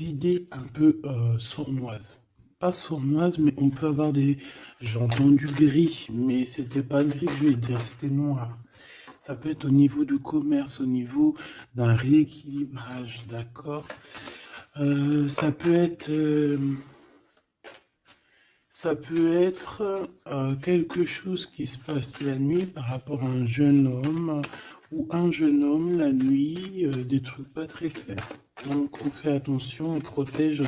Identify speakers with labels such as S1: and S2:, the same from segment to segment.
S1: idées un peu sournoises. Pas sournoises, mais on peut avoir des... J'ai entendu gris, mais c'était pas gris que je vais dire, c'était noir. Ça peut être au niveau du commerce, au niveau d'un rééquilibrage, d'accord. Ça peut être... ça peut être quelque chose qui se passe la nuit par rapport à un jeune homme ou un jeune homme la nuit, des trucs pas très clairs. Donc on fait attention, on protège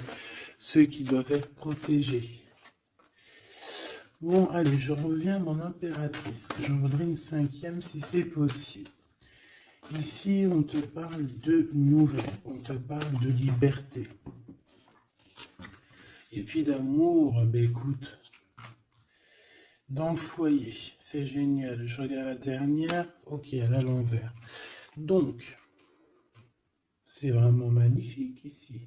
S1: ceux qui doivent être protégés. Bon, allez, je reviens à mon impératrice. J'en voudrais une cinquième si c'est possible. Ici, on te parle de nouvelles, on te parle de liberté. Et puis d'amour, ben écoute, dans le foyer, c'est génial. Je regarde la dernière, ok, elle est à l'envers. Donc, c'est vraiment magnifique ici.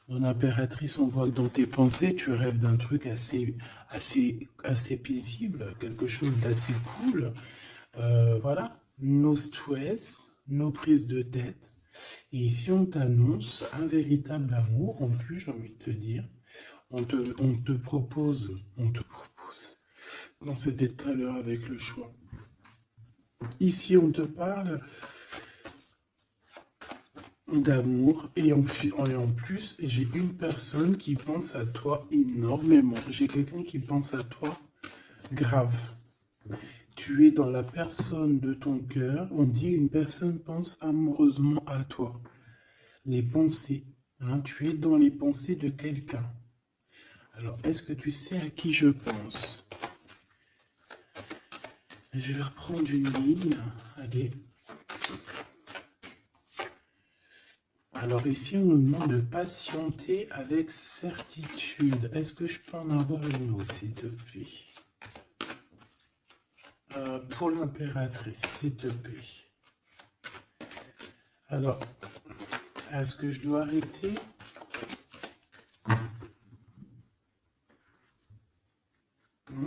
S1: Mon impératrice, on voit que dans tes pensées, tu rêves d'un truc assez paisible, quelque chose d'assez cool. Voilà, no stress, no prise de tête. Et ici, on t'annonce un véritable amour. En plus, j'ai envie de te dire, on te propose, dans cet état là avec le choix. Ici, on te parle d'amour et en plus, j'ai une personne qui pense à toi énormément. J'ai quelqu'un qui pense à toi grave. Tu es dans la personne de ton cœur. On dit une personne pense amoureusement à toi. Les pensées. Hein, tu es dans les pensées de quelqu'un. Alors, est-ce que tu sais à qui je pense? Je vais reprendre une ligne. Allez. Alors ici, on nous demande de patienter avec certitude. Est-ce que je peux en avoir une autre, s'il te plaît? Pour l'impératrice, s'il te plaît. Alors, est-ce que je dois arrêter?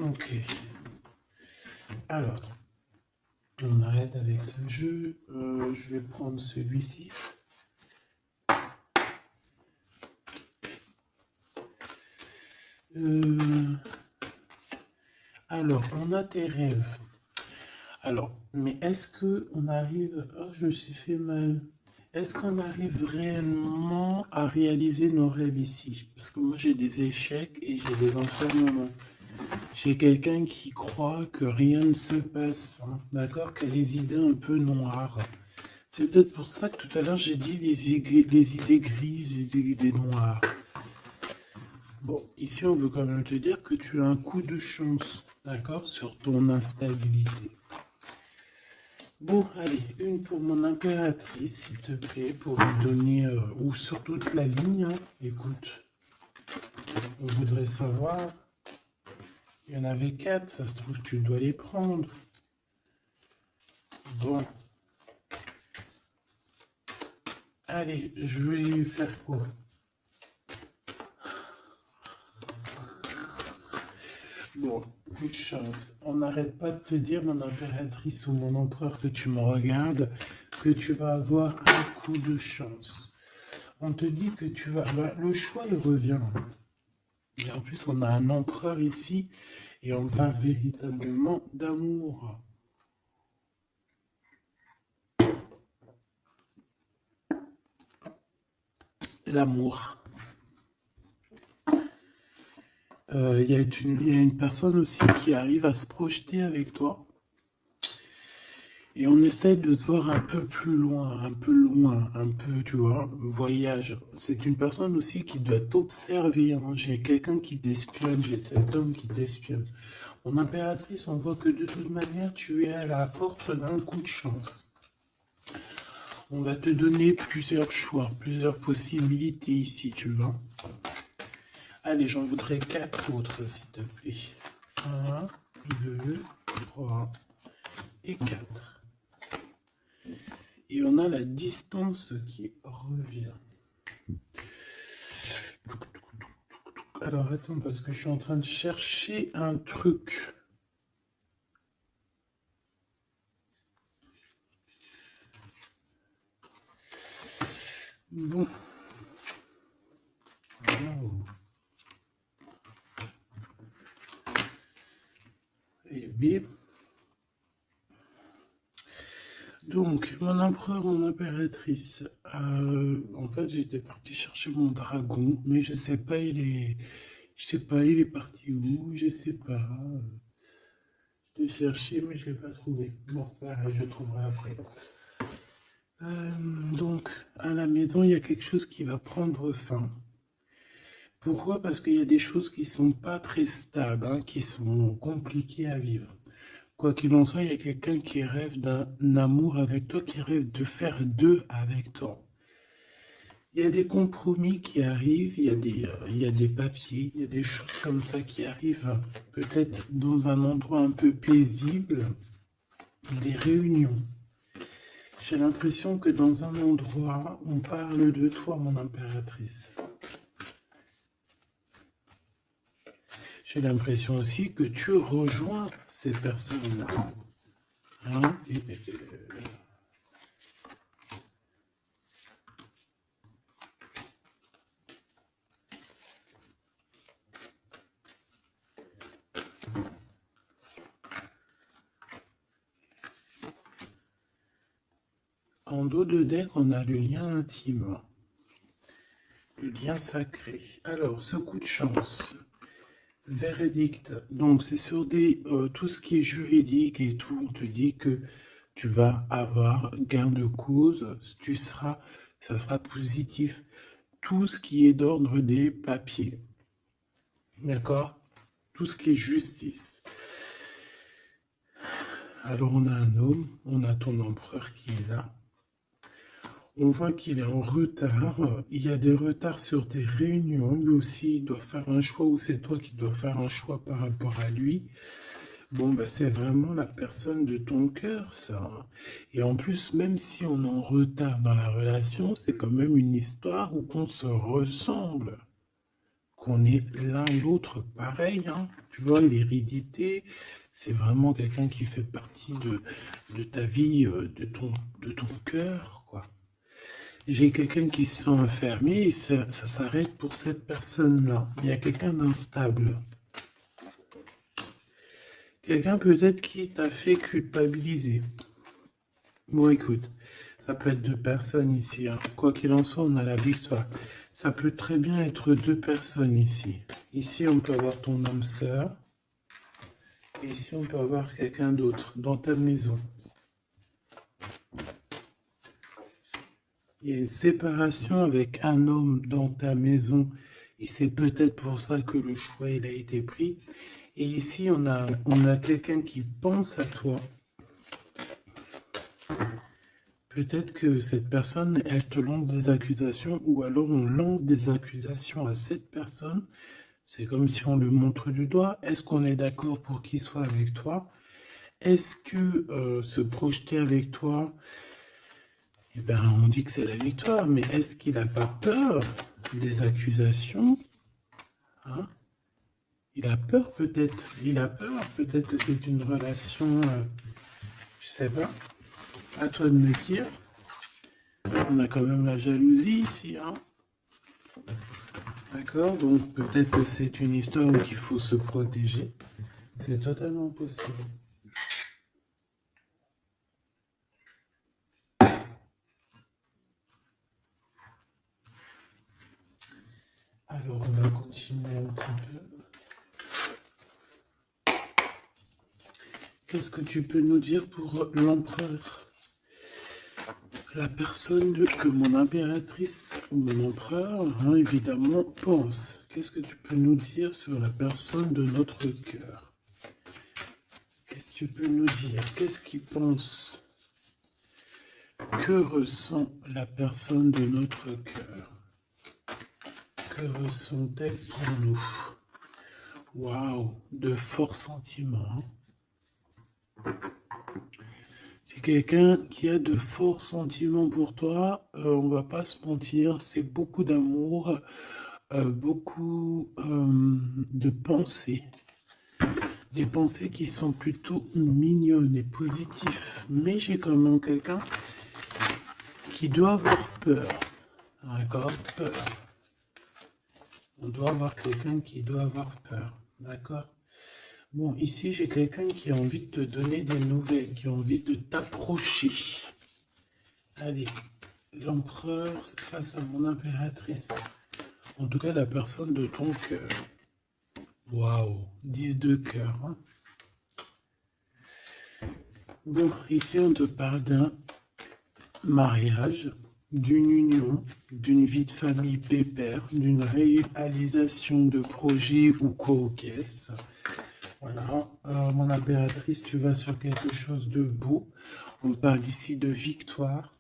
S1: Ok. Alors, on arrête avec ce jeu. Je vais prendre celui-ci. Alors, on a tes rêves. Alors, mais est-ce que on arrive... Oh, je me suis fait mal. Est-ce qu'on arrive réellement à réaliser nos rêves ici? Parce que moi, j'ai des échecs et j'ai des enfermements. J'ai quelqu'un qui croit que rien ne se passe, hein, d'accord? Qui a les idées un peu noires. C'est peut-être pour ça que tout à l'heure, j'ai dit les idées grises, les idées noires. Bon, ici, on veut quand même te dire que tu as un coup de chance, d'accord? Sur ton instabilité. Bon, allez, une pour mon impératrice, s'il te plaît, pour lui donner, ou sur toute la ligne, hein. Écoute, on voudrait savoir, il y en avait 4, ça se trouve, tu dois les prendre. Bon. Allez, je vais faire quoi? Bon, coup de chance. On n'arrête pas de te dire, mon impératrice ou mon empereur, que tu me regardes, que tu vas avoir un coup de chance. On te dit que tu vas... Bah, le choix, il revient. Et en plus, on a un empereur ici, et on parle véritablement d'amour. L'amour. Il y a une personne aussi qui arrive à se projeter avec toi. Et on essaie de se voir un peu plus loin, un peu, tu vois, voyage. C'est une personne aussi qui doit t'observer, hein. J'ai quelqu'un qui t'espionne, j'ai cet homme qui t'espionne. Mon impératrice, on voit que de toute manière, tu es à la porte d'un coup de chance. On va te donner plusieurs choix, plusieurs possibilités ici, tu vois. Allez, j'en voudrais 4 autres, s'il te plaît. 1, 2, 3 et 4. Et on a la distance qui revient. Alors attends, parce que je suis en train de chercher un truc. Bon. Waouh. Et bip. Donc, mon empereur, mon impératrice. En fait, j'étais parti chercher mon dragon, mais je sais pas, je sais pas, il est parti où, je sais pas. Je l'ai cherché, mais je l'ai pas trouvé. Bon, ça, je le trouverai après. Donc, à la maison, il y a quelque chose qui va prendre fin. Pourquoi? Parce qu'il y a des choses qui sont pas très stables, hein, qui sont compliquées à vivre. Quoi qu'il en soit, il y a quelqu'un qui rêve d'un amour avec toi, qui rêve de faire deux avec toi. Il y a des compromis qui arrivent, il y a des papiers, il y a des choses comme ça qui arrivent, peut-être dans un endroit un peu paisible, des réunions. J'ai l'impression que dans un endroit, on parle de toi, mon impératrice. J'ai l'impression aussi que tu rejoins ces personnes-là. Hein? En dos de deck, on a le lien intime, le lien sacré. Alors, ce coup de chance, verdict, donc c'est sur tout ce qui est juridique et tout, on te dit que tu vas avoir gain de cause, ça sera positif. Tout ce qui est d'ordre des papiers, d'accord? Tout ce qui est justice. Alors on a un homme, on a ton empereur qui est là. On voit qu'il est en retard, il y a des retards sur des réunions, lui aussi il doit faire un choix ou c'est toi qui dois faire un choix par rapport à lui. Bon, bah, c'est vraiment la personne de ton cœur, ça. Et en plus, même si on est en retard dans la relation, c'est quand même une histoire où on se ressemble, qu'on est l'un l'autre pareil, hein. Tu vois, l'hérédité, c'est vraiment quelqu'un qui fait partie de ta vie, de ton cœur, quoi. J'ai quelqu'un qui se sent enfermé et ça s'arrête pour cette personne-là. Il y a quelqu'un d'instable. Quelqu'un peut-être qui t'a fait culpabiliser. Bon, écoute, ça peut être deux personnes ici, hein. Quoi qu'il en soit, on a la victoire. Ça peut très bien être deux personnes ici. Ici, on peut avoir ton âme sœur. Et ici, on peut avoir quelqu'un d'autre dans ta maison. Il y a une séparation avec un homme dans ta maison. Et c'est peut-être pour ça que le choix il a été pris. Et ici, on a quelqu'un qui pense à toi. Peut-être que cette personne, elle te lance des accusations, ou alors on lance des accusations à cette personne. C'est comme si on le montre du doigt. Est-ce qu'on est d'accord pour qu'il soit avec toi? Est-ce que se projeter avec toi, eh ben, on dit que c'est la victoire, mais est-ce qu'il n'a pas peur des accusations, hein? Il a peur peut-être, peut-être que c'est une relation, je sais pas, à toi de me dire. On a quand même la jalousie ici, hein. D'accord, donc peut-être que c'est une histoire où il faut se protéger. C'est totalement possible. Alors on va continuer un petit peu. Qu'est-ce que tu peux nous dire pour l'empereur? La personne que mon impératrice ou mon empereur, hein, évidemment, pense. Qu'est-ce que tu peux nous dire sur la personne de notre cœur? Qu'est-ce que tu peux nous dire? Qu'est-ce qu'il pense? Que ressent la personne de notre cœur? Que ressent-elle pour nous? Waouh, de forts sentiments. C'est quelqu'un qui a de forts sentiments pour toi, on va pas se mentir, c'est beaucoup d'amour, beaucoup de pensées. Des pensées qui sont plutôt mignonnes et positives. Mais j'ai quand même quelqu'un qui doit avoir peur. D'accord? Peur. On doit avoir quelqu'un qui doit avoir peur. D'accord? Bon, ici, j'ai quelqu'un qui a envie de te donner des nouvelles, qui a envie de t'approcher. Allez, l'empereur face à mon impératrice. En tout cas, la personne de ton cœur. Waouh, 10 de cœur. Hein. Bon, ici, on te parle d'un mariage, d'une union, d'une vie de famille pépère, d'une réalisation de projets ou co-caisse. Voilà, mon impératrice, tu vas sur quelque chose de beau. On parle ici de victoire,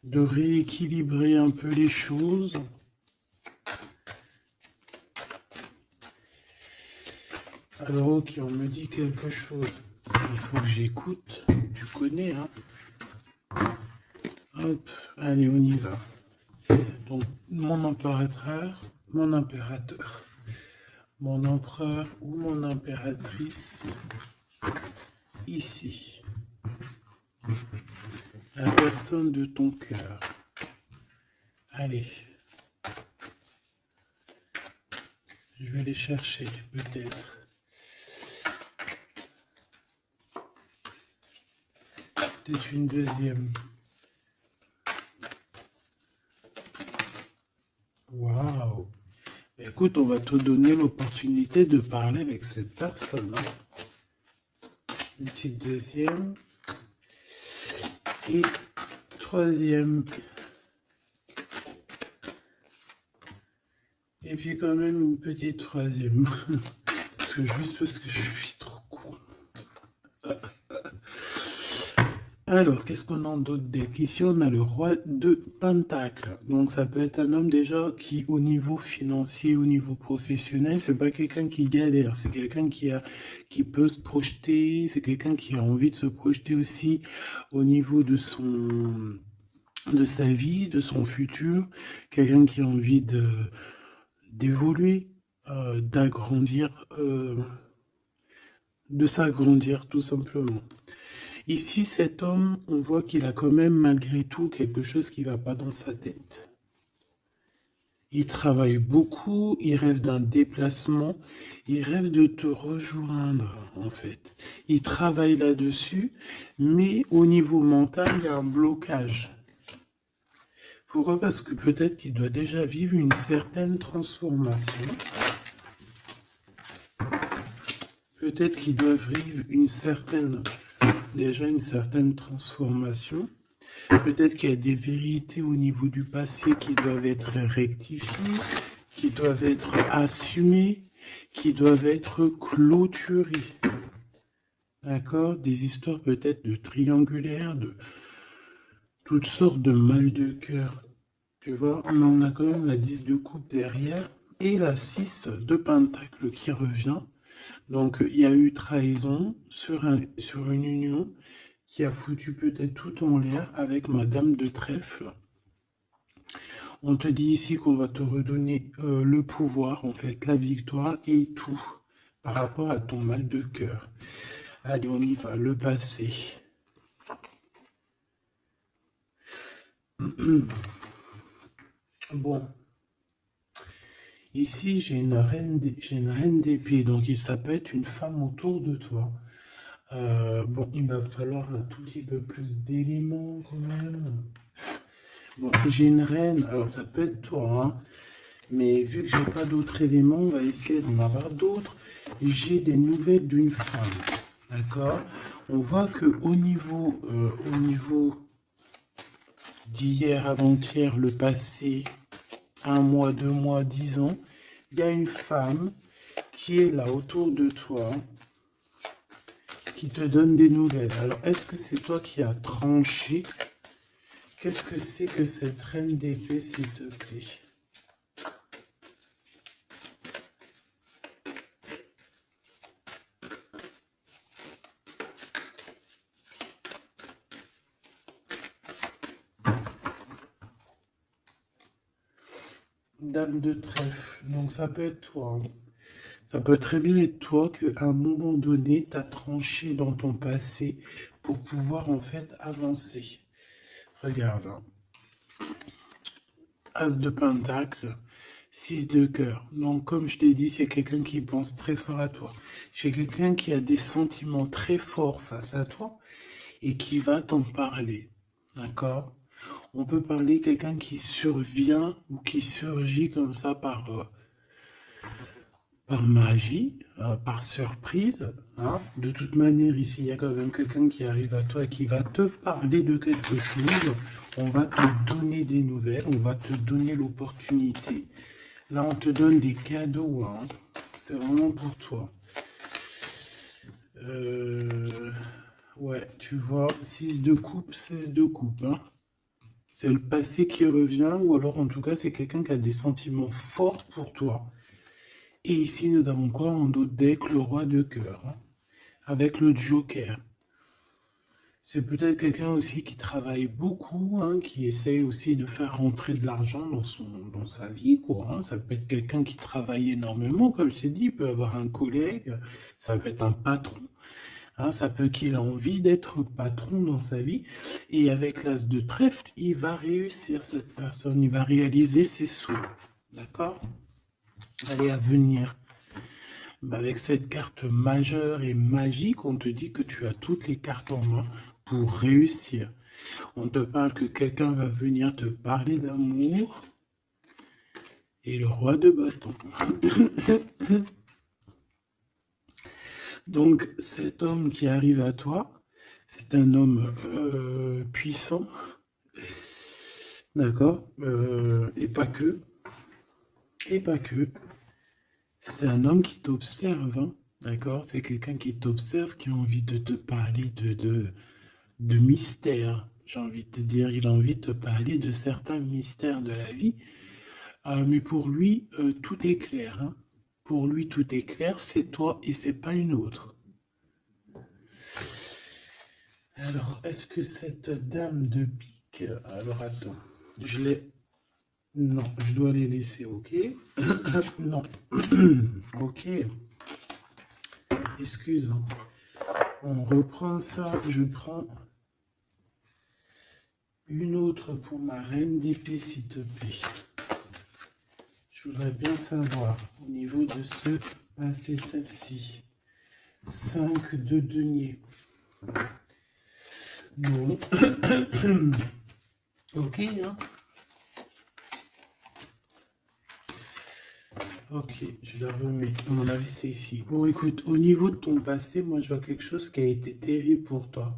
S1: de rééquilibrer un peu les choses. Alors, ok, on me dit quelque chose. Il faut que j'écoute. Tu connais, hein? Hop, allez, on y va. Donc, mon impérateur, mon impérateur, mon empereur ou mon impératrice, ici. La personne de ton cœur. Allez. Je vais les chercher, peut-être. Peut-être une deuxième. Waouh! Écoute, on va te donner l'opportunité de parler avec cette personne. Hein. Une petite deuxième. Et troisième. Et puis quand même une petite troisième. Juste parce que je suis trop con. Alors, qu'est-ce qu'on a d'autre deck? Ici, on a le roi de Pentacle. Donc, ça peut être un homme déjà qui, au niveau financier, au niveau professionnel, c'est pas quelqu'un qui galère. C'est quelqu'un qui peut se projeter. C'est quelqu'un qui a envie de se projeter aussi au niveau de sa vie, de son futur. Quelqu'un qui a envie d'évoluer, d'agrandir, de s'agrandir tout simplement. Ici, cet homme, on voit qu'il a quand même malgré tout quelque chose qui ne va pas dans sa tête. Il travaille beaucoup, il rêve d'un déplacement, il rêve de te rejoindre en fait. Il travaille là-dessus, mais au niveau mental, il y a un blocage. Pourquoi? Parce que peut-être qu'il doit déjà vivre une certaine transformation. Peut-être qu'il doit vivre une certaine transformation. Peut-être qu'il y a des vérités au niveau du passé qui doivent être rectifiées, qui doivent être assumées, qui doivent être clôturées. D'accord? Des histoires peut-être de triangulaires, de toutes sortes de mal de cœur. Tu vois, mais on a quand même la 10 de coupe derrière et la 6 de pentacle qui revient. Donc, il y a eu trahison sur une union qui a foutu peut-être tout en l'air avec Madame de Trèfle. On te dit ici qu'on va te redonner le pouvoir, en fait, la victoire et tout par rapport à ton mal de cœur. Allez, on y va, le passé. Bon. Ici, j'ai une reine d'épée, donc ça peut être une femme autour de toi. Bon, il va falloir un tout petit peu plus d'éléments quand même. Bon, j'ai une reine, alors ça peut être toi, hein, mais vu que j'ai pas d'autres éléments, on va essayer d'en avoir d'autres. J'ai des nouvelles d'une femme, d'accord? On voit que au niveau d'hier, avant-hier, le passé, 1 mois, 2 mois, 10 ans, il y a une femme qui est là autour de toi, qui te donne des nouvelles. Alors, est-ce que c'est toi qui as tranché? Qu'est-ce que c'est que cette reine d'épée, s'il te plaît? Dame de trèfle. Donc, ça peut être toi. Hein. Ça peut très bien être toi qu'à un moment donné, tu as tranché dans ton passé pour pouvoir en fait avancer. Regarde. Hein. As de Pentacle, 6 de cœur. Donc, comme je t'ai dit, c'est quelqu'un qui pense très fort à toi. C'est quelqu'un qui a des sentiments très forts face à toi et qui va t'en parler. D'accord? On peut parler quelqu'un qui survient ou qui surgit comme ça par magie, par surprise. Hein. De toute manière, ici, il y a quand même quelqu'un qui arrive à toi et qui va te parler de quelque chose. On va te donner des nouvelles, on va te donner l'opportunité. Là, on te donne des cadeaux. Hein. C'est vraiment pour toi. Ouais, tu vois, 6 de coupe, 16 de coupe. Hein. C'est le passé qui revient, ou alors en tout cas, c'est quelqu'un qui a des sentiments forts pour toi. Et ici, nous avons quoi en dos de deck? Le roi de cœur, hein, avec le joker. C'est peut-être quelqu'un aussi qui travaille beaucoup, hein, qui essaye aussi de faire rentrer de l'argent dans sa vie, quoi. Hein. Ça peut être quelqu'un qui travaille énormément, comme je t'ai dit, il peut avoir un collègue, ça peut être un patron. Hein, ça peut qu'il a envie d'être patron dans sa vie. Et avec l'as de trèfle, il va réussir, cette personne, il va réaliser ses souhaits. D'accord? Allez, à venir. Bah, avec cette carte majeure et magique, on te dit que tu as toutes les cartes en main pour réussir. On te parle que quelqu'un va venir te parler d'amour. Et le roi de bâton. Donc, cet homme qui arrive à toi, c'est un homme puissant, d'accord, et pas que, c'est un homme qui t'observe, hein, d'accord, c'est quelqu'un qui t'observe, qui a envie de te parler de mystère, j'ai envie de te dire, il a envie de te parler de certains mystères de la vie, mais pour lui, tout est clair, hein. Pour lui, tout est clair, c'est toi et c'est pas une autre. Alors, est-ce que cette dame de pique... Alors, attends. Je l'ai... Non, je dois les laisser, ok? Non. Ok. Excuse. Hein. On reprend ça. Je prends une autre pour ma reine d'épée, s'il te plaît. Je voudrais bien savoir, au niveau de ce... Ah, c'est celle-ci. 5 de denier. Bon. Ok, hein. Ok, je la remets. À mon avis, c'est ici. Bon, écoute, au niveau de ton passé, moi, je vois quelque chose qui a été terrible pour toi.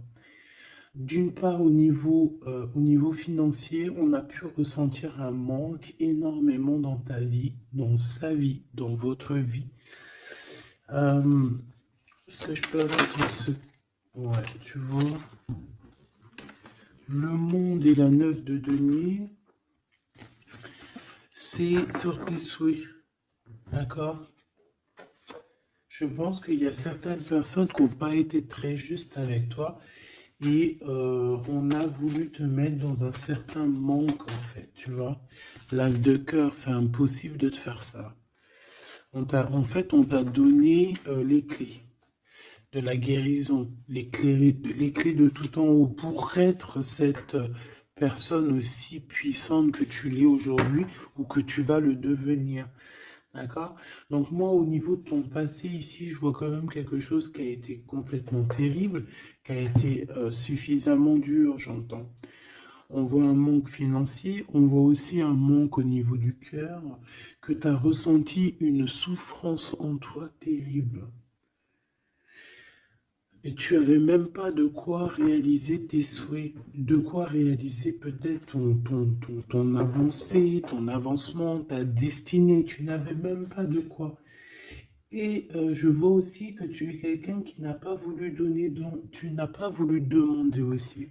S1: D'une part, au niveau financier, on a pu ressentir un manque énormément dans ta vie, dans sa vie, dans votre vie. Ce que je peux avoir sur ce... Ouais, tu vois. Le monde et la 9 de denier, c'est sur tes souhaits. D'accord? Je pense qu'il y a certaines personnes qui n'ont pas été très justes avec toi et on a voulu te mettre dans un certain manque en fait, tu vois. L'as de cœur, c'est impossible de te faire ça. On t'a donné les clés de la guérison, les clés de tout en haut pour être cette personne aussi puissante que tu l'es aujourd'hui ou que tu vas le devenir. D'accord? Donc moi, au niveau de ton passé, ici, je vois quand même quelque chose qui a été complètement terrible, qui a été suffisamment dur, j'entends. On voit un manque financier, on voit aussi un manque au niveau du cœur, que tu as ressenti une souffrance en toi terrible. Et tu n'avais même pas de quoi réaliser tes souhaits, de quoi réaliser peut-être ton avancée, ton avancement, ta destinée. Tu n'avais même pas de quoi. Et je vois aussi que tu es quelqu'un qui n'a pas voulu donner, donc tu n'as pas voulu demander aussi.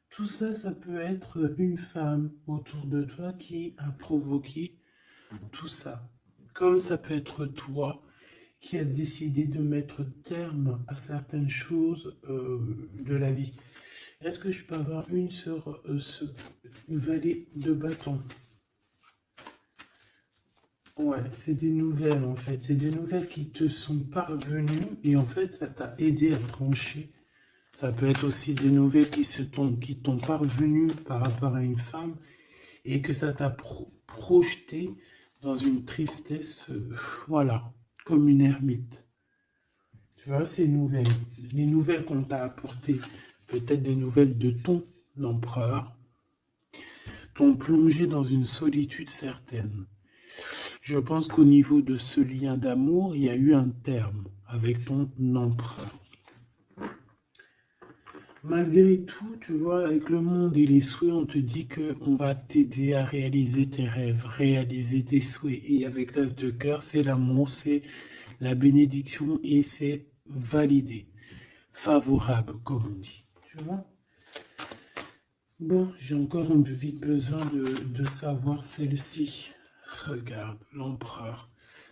S1: Tout ça, ça peut être une femme autour de toi qui a provoqué tout ça. Comme ça peut être toi qui a décidé de mettre terme à certaines choses de la vie. Est-ce que je peux avoir une sur ce valet de bâton? Ouais, c'est des nouvelles en fait. C'est des nouvelles qui te sont parvenues et en fait, ça t'a aidé à trancher. Ça peut être aussi des nouvelles qui t'ont parvenues par rapport à une femme et que ça t'a projeté dans une tristesse, voilà, comme une ermite. Tu vois, ces nouvelles, les nouvelles qu'on t'a apportées, peut-être des nouvelles de ton empereur, t'ont plongé dans une solitude certaine. Je pense qu'au niveau de ce lien d'amour, il y a eu un terme avec ton empereur. Malgré tout, tu vois, avec le monde et les souhaits, on te dit qu'on va t'aider à réaliser tes rêves, réaliser tes souhaits. Et avec l'as de cœur, c'est l'amour, c'est la bénédiction et c'est validé, favorable, comme on dit. Tu vois? Bon, j'ai encore un peu vite besoin de savoir celle-ci. Regarde, l'empereur.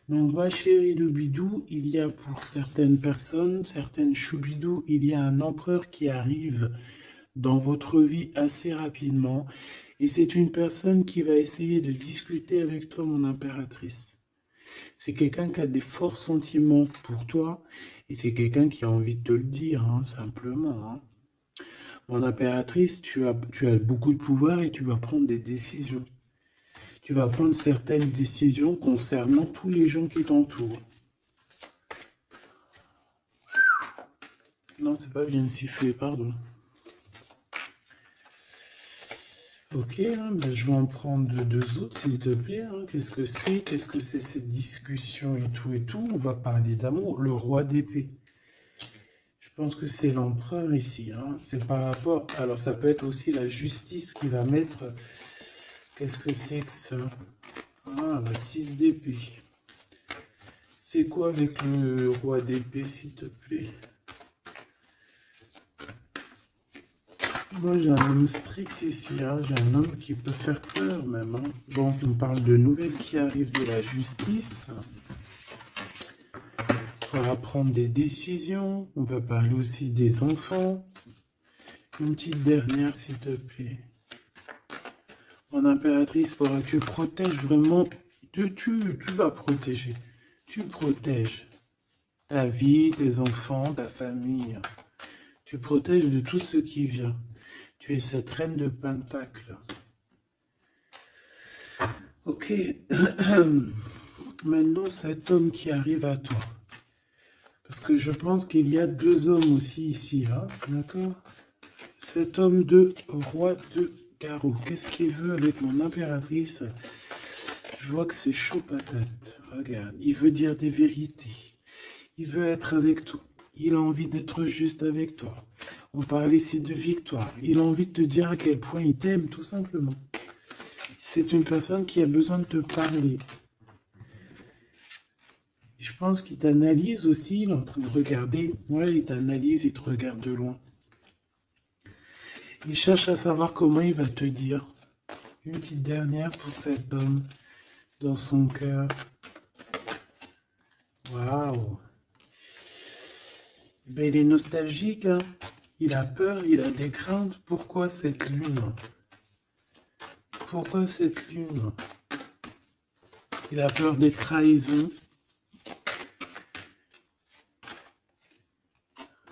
S1: Donc, ma chérie Loubidou, il y a pour certaines personnes, certaines choubidou, il y a un empereur qui arrive dans votre vie assez rapidement. Et c'est une personne qui va essayer de discuter avec toi, mon impératrice. C'est quelqu'un qui a des forts sentiments pour toi. Et c'est quelqu'un qui a envie de te le dire, hein, simplement. Hein. Mon impératrice, tu as beaucoup de pouvoir et tu vas prendre des décisions. Tu vas prendre certaines décisions concernant tous les gens qui t'entourent. Non, c'est pas bien siffler, pardon. Ok, hein, ben je vais en prendre deux autres, s'il te plaît. Hein. Qu'est-ce que c'est? Qu'est-ce que c'est cette discussion et tout et tout? On va parler d'amour. Le roi d'épée. Je pense que c'est l'empereur ici. Hein. C'est par rapport... Alors, ça peut être aussi la justice qui va mettre... Qu'est-ce que c'est que ça? Ah, la 6 d'épée. C'est quoi avec le roi d'épée, s'il te plaît? Moi, j'ai un homme strict ici, hein. J'ai un homme qui peut faire peur même. Hein. Bon, on parle de nouvelles qui arrivent de la justice. On va prendre des décisions. On peut parler aussi des enfants. Une petite dernière, s'il te plaît. Mon impératrice, il faudra que tu protèges vraiment. Tu vas protéger. Tu protèges ta vie, tes enfants, ta famille. Tu protèges de tout ce qui vient. Tu es cette reine de Pentacle. Ok. Maintenant, cet homme qui arrive à toi. Parce que je pense qu'il y a deux hommes aussi ici. Hein, d'accord? Cet homme de roi de carreau. Qu'est-ce qu'il veut avec mon impératrice? Je vois que c'est chaud patate. Regarde, il veut dire des vérités. Il veut être avec toi. Il a envie d'être juste avec toi. On parle ici de victoire. Il a envie de te dire à quel point il t'aime, tout simplement. C'est une personne qui a besoin de te parler. Je pense qu'il t'analyse aussi. Il est en train de regarder. Ouais, il t'analyse, il te regarde de loin. Il cherche à savoir comment il va te dire. Une petite dernière pour cet homme dans son cœur. Waouh! Ben, il est nostalgique, hein? Il a peur, il a des craintes. Pourquoi cette lune? Pourquoi cette lune? Il a peur des trahisons.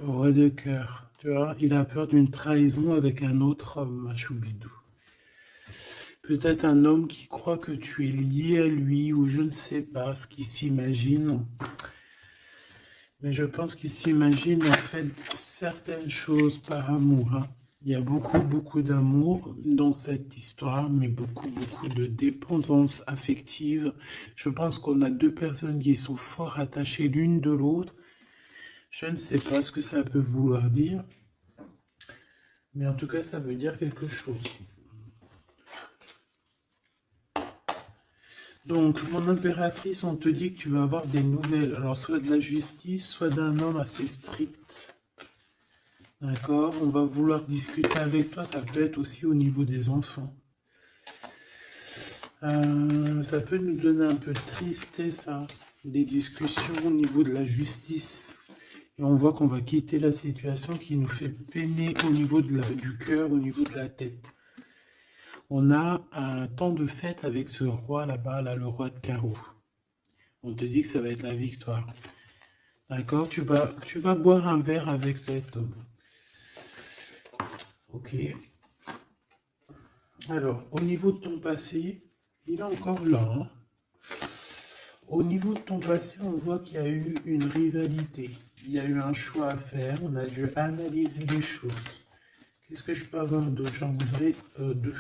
S1: Roi de cœur, tu vois, il a peur d'une trahison avec un autre homme, Choubidou. Peut-être un homme qui croit que tu es lié à lui, ou je ne sais pas ce qu'il s'imagine. Mais je pense qu'il s'imagine en fait certaines choses par amour. Hein. Il y a beaucoup d'amour dans cette histoire, mais beaucoup de dépendance affective. Je pense qu'on a deux personnes qui sont fort attachées l'une de l'autre. Je ne sais pas ce que ça peut vouloir dire, mais en tout cas, ça veut dire quelque chose. Donc, mon impératrice, on te dit que tu vas avoir des nouvelles. Alors, soit de la justice, soit d'un homme assez strict. D'accord? On va vouloir discuter avec toi. Ça peut être aussi au niveau des enfants. Ça peut nous donner un peu de tristesse, hein, des discussions au niveau de la justice. Et on voit qu'on va quitter la situation qui nous fait peiner au niveau du cœur, au niveau de la tête. On a un temps de fête avec ce roi là-bas, là, le roi de carreau. On te dit que ça va être la victoire. D'accord? Tu vas boire un verre avec cet homme. Ok. Alors, au niveau de ton passé, il est encore là, hein. Au niveau de ton passé, on voit qu'il y a eu une rivalité. Il y a eu un choix à faire. On a dû analyser les choses. Qu'est-ce que je peux avoir d'autre? J'en voudrais deux,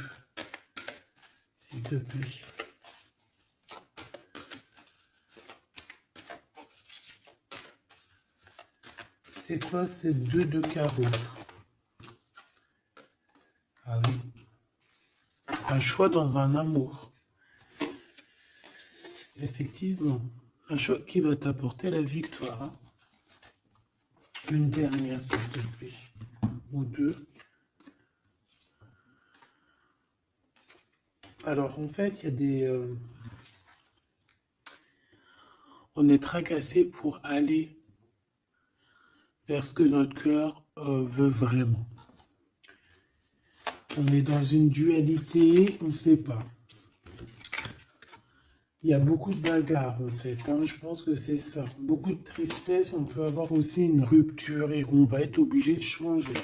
S1: s'il te plaît. C'est quoi ces deux de carreau? Ah oui. Un choix dans un amour. Effectivement. Un choix qui va t'apporter la victoire. Une dernière, s'il te plaît. Ou deux. Alors, en fait, il y a des... on est tracassé pour aller vers ce que notre cœur veut vraiment. On est dans une dualité, on ne sait pas. Il y a beaucoup de bagarres en fait, hein. Je pense que c'est ça. Beaucoup de tristesse, on peut avoir aussi une rupture et on va être obligé de changer.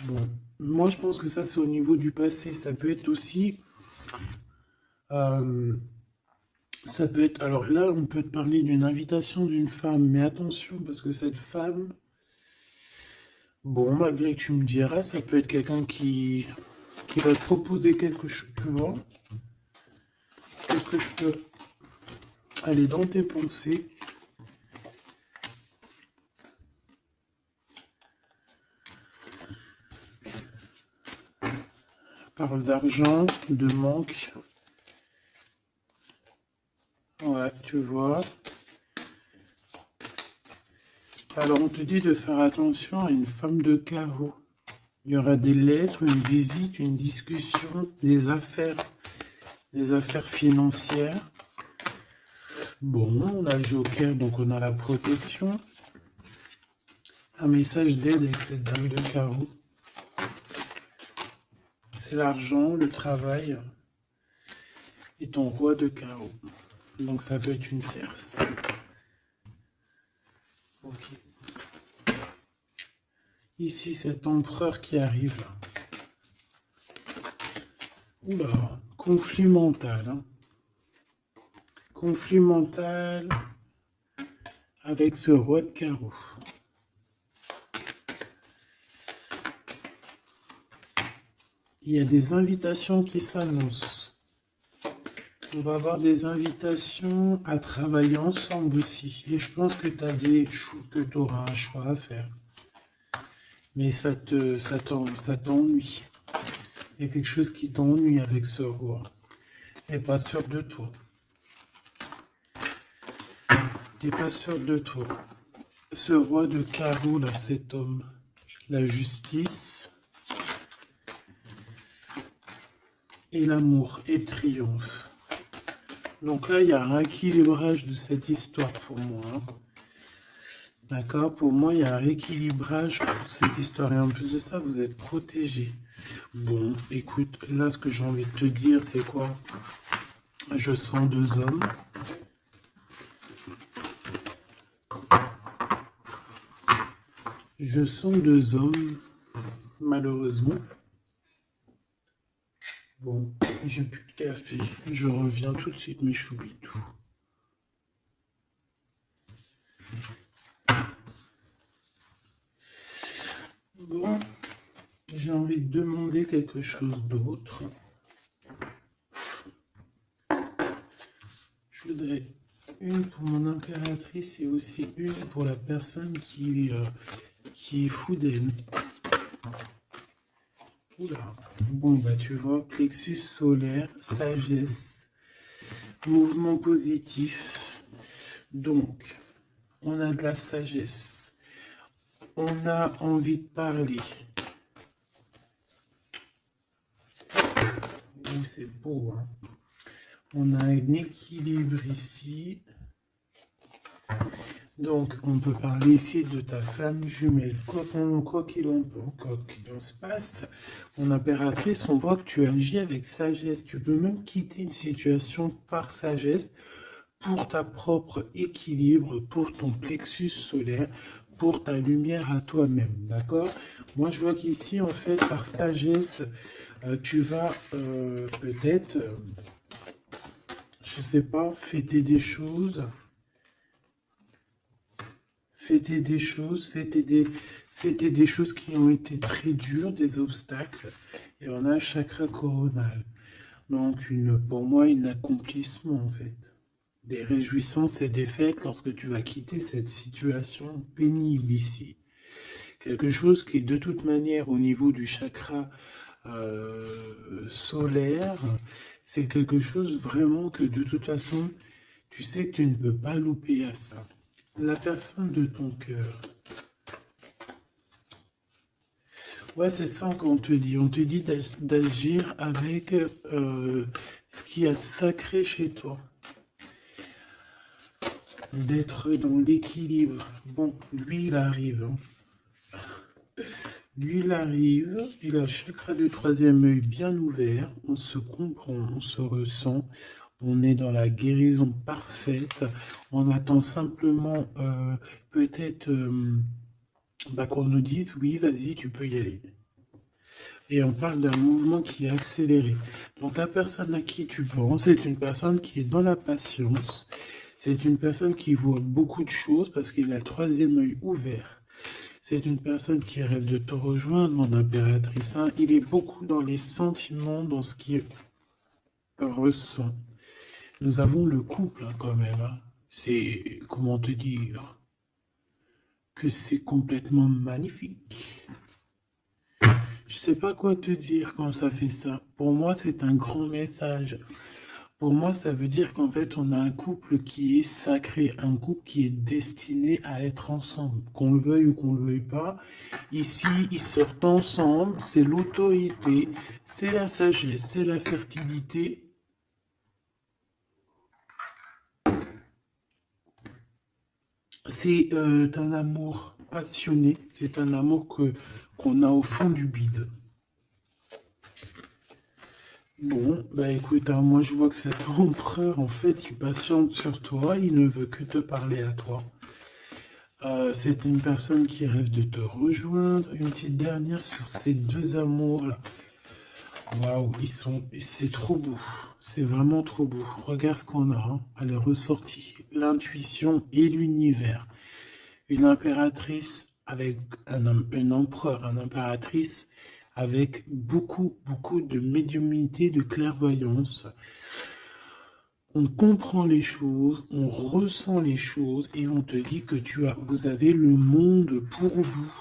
S1: Bon, moi je pense que ça c'est au niveau du passé. Ça peut être aussi... ça peut être... Alors là, on peut te parler d'une invitation d'une femme, mais attention parce que cette femme... Bon, malgré que tu me diras, ça peut être quelqu'un qui va te proposer quelque chose, tu vois. Qu'est-ce que je peux aller dans tes pensées? Parle d'argent, de manque. Ouais, tu vois. Alors, on te dit de faire attention à une femme de carreau. Il y aura des lettres, une visite, une discussion, des affaires financières. Bon, on a le joker, donc on a la protection. Un message d'aide avec cette dame de carreau. C'est l'argent, le travail et ton roi de carreau. Donc ça peut être une tierce. Ok. Ici, cet empereur qui arrive là. Oula, conflit mental. Hein. Conflit mental avec ce roi de carreau. Il y a des invitations qui s'annoncent. On va avoir des invitations à travailler ensemble aussi. Et je pense que tu auras un choix à faire. Mais ça t'ennuie. Il y a quelque chose qui t'ennuie avec ce roi. T'es pas sûr de toi. T'es pas sûr de toi. Ce roi de carreau, là, cet homme, la justice et l'amour et le triomphe. Donc là, il y a un rééquilibrage de cette histoire pour moi. Hein. D'accord? Pour moi, il y a un rééquilibrage pour cette histoire. Et en plus de ça, vous êtes protégés. Bon, écoute, là, ce que j'ai envie de te dire, c'est quoi? Je sens deux hommes. Je sens deux hommes, malheureusement. Bon, j'ai plus de café. Je reviens tout de suite, mes choubitou. Bon, j'ai envie de demander quelque chose d'autre. Je voudrais une pour mon impératrice et aussi une pour la personne qui est fou d'elle. Oula. Bon, bah tu vois, plexus solaire, sagesse, mouvement positif. Donc, on a de la sagesse. On a envie de parler. Oh, c'est beau, hein. On a un équilibre ici. Donc, on peut parler ici de ta flamme jumelle. Quoi qu'il en se passe, mon impératrice, on voit que tu agis avec sagesse. Tu peux même quitter une situation par sagesse pour ta propre équilibre, pour ton plexus solaire, pour ta lumière à toi-même. D'accord? Moi, je vois qu'ici, en fait, par sagesse, Tu vas peut-être, je sais pas, fêter des choses qui ont été très dures, des obstacles. Et on a un chakra coronal. Donc, pour moi, un accomplissement, en fait. Des réjouissances et des fêtes lorsque tu vas quitter cette situation pénible ici. Quelque chose qui, de toute manière, au niveau du chakra solaire, c'est quelque chose vraiment que, de toute façon, tu sais que tu ne peux pas louper à ça. La personne de ton cœur. Ouais, c'est ça qu'on te dit. On te dit d'agir avec ce qu'il y a de sacré chez toi. D'être dans l'équilibre. Bon, lui, il arrive. Lui, il arrive. Il a le chakra du troisième œil bien ouvert. On se comprend, on se ressent. On est dans la guérison parfaite. On attend simplement peut-être qu'on nous dise oui, vas-y, tu peux y aller. Et on parle d'un mouvement qui est accéléré. Donc la personne à qui tu penses, c'est une personne qui est dans la patience. C'est une personne qui voit beaucoup de choses parce qu'il a le troisième œil ouvert. C'est une personne qui rêve de te rejoindre, mon impératrice. Hein. Il est beaucoup dans les sentiments, dans ce qu'il ressent. Nous avons le couple hein, quand même. Hein. C'est, comment te dire, que c'est complètement magnifique. Je sais pas quoi te dire quand ça fait ça. Pour moi, c'est un grand message. Pour moi, ça veut dire qu'en fait, on a un couple qui est sacré, un couple qui est destiné à être ensemble. Qu'on le veuille ou qu'on le veuille pas, ici, ils sortent ensemble, c'est l'autorité, c'est la sagesse, c'est la fertilité. C'est un amour passionné, c'est un amour qu'on a au fond du bide. Bon, bah écoute, hein, moi je vois que cet empereur, en fait, il patiente sur toi, il ne veut que te parler à toi. C'est une personne qui rêve de te rejoindre. Une petite dernière sur ces deux amours-là. Waouh, c'est trop beau. C'est vraiment trop beau. Regarde ce qu'on a. Hein. Elle est ressortie. L'intuition et l'univers. Une impératrice avec un empereur, une impératrice avec beaucoup, beaucoup de médiumnité, de clairvoyance. On comprend les choses, on ressent les choses et on te dit que vous avez le monde pour vous.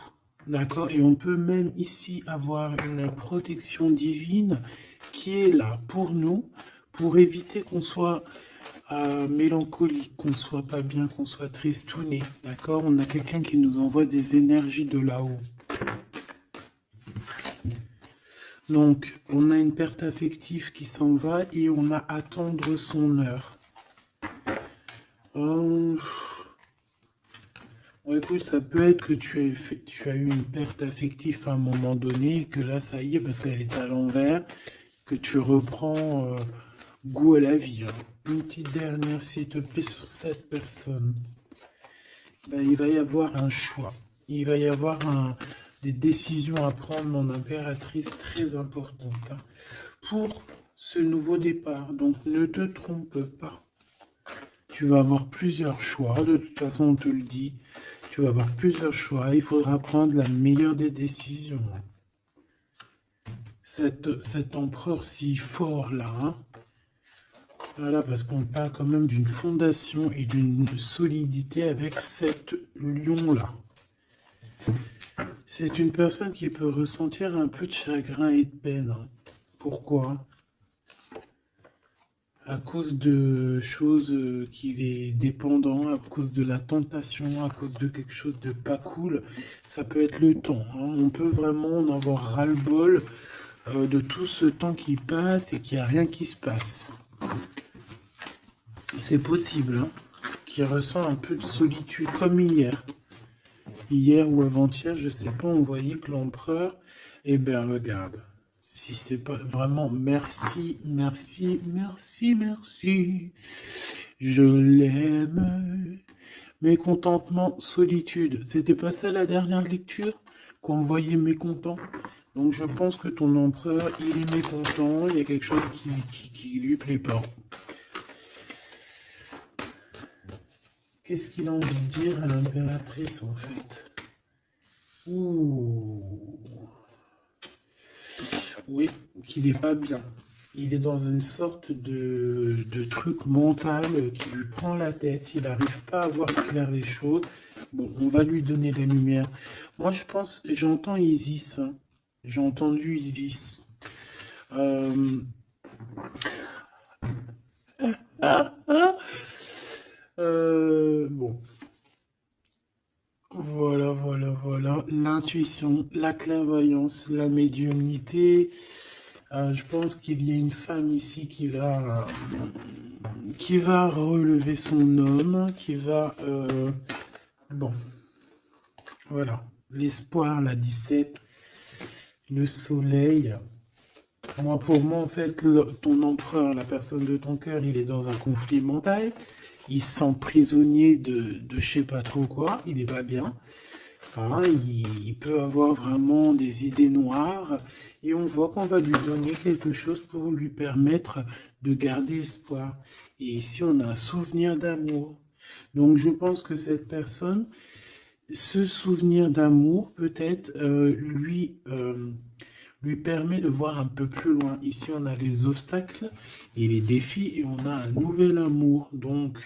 S1: D'accord? Et on peut même ici avoir une protection divine qui est là pour nous, pour éviter qu'on soit mélancolique, qu'on soit pas bien, qu'on soit tristouné. D'accord? On a quelqu'un qui nous envoie des énergies de là-haut. Donc, on a une perte affective qui s'en va et on a à attendre son heure. Écoute, ça peut être que tu as eu une perte affective à un moment donné et que là, ça y est, parce qu'elle est à l'envers, que tu reprends goût à la vie. Hein. Une petite dernière, s'il te plaît, sur cette personne. Ben, il va y avoir un choix. Il va y avoir des décisions à prendre, mon impératrice, très importantes hein, pour ce nouveau départ. Donc, ne te trompe pas. Tu vas avoir plusieurs choix. De toute façon, on te le dit. Tu vas avoir plusieurs choix. Il faudra prendre la meilleure des décisions. Cet empereur si fort là. Hein, voilà, parce qu'on parle quand même d'une fondation et d'une solidité avec cet lion-là. C'est une personne qui peut ressentir un peu de chagrin et de peine. Hein. Pourquoi? À cause de choses qu'il est dépendant, à cause de la tentation, à cause de quelque chose de pas cool. Ça peut être le temps. Hein. On peut vraiment en avoir ras-le-bol de tout ce temps qui passe et qu'il n'y a rien qui se passe. C'est possible, hein, qu'il ressent un peu de solitude, comme hier. Hier ou avant-hier, je sais pas, on voyait que l'empereur, eh bien regarde, si c'est pas vraiment merci, merci, merci, merci, je l'aime. Mécontentement, solitude, c'était pas ça la dernière lecture qu'on voyait mécontent? Donc je pense que ton empereur, il est mécontent, il y a quelque chose qui lui plaît pas. Qu'est-ce qu'il a envie de dire à l'impératrice en fait? Ouh. Oui, qu'il n'est pas bien. Il est dans une sorte de truc mental qui lui prend la tête. Il n'arrive pas à voir clair les choses. Bon, on va lui donner la lumière. Moi, je pense, j'entends Isis, hein. J'ai entendu Isis. Euh, bon, voilà. L'intuition, la clairvoyance, la médiumnité. Je pense qu'il y a une femme ici qui va relever son homme, qui va... bon, voilà. L'espoir, la 17, le soleil. Moi, pour moi, en fait, ton empereur, la personne de ton cœur, il est dans un conflit mental. Il se sent prisonnier de je sais pas trop quoi. Il n'est pas bien. Hein, il peut avoir vraiment des idées noires. Et on voit qu'on va lui donner quelque chose pour lui permettre de garder espoir. Et ici, on a un souvenir d'amour. Donc, je pense que cette personne, ce souvenir d'amour, peut-être, lui permet de voir un peu plus loin. Ici, on a les obstacles et les défis et on a un nouvel amour. Donc,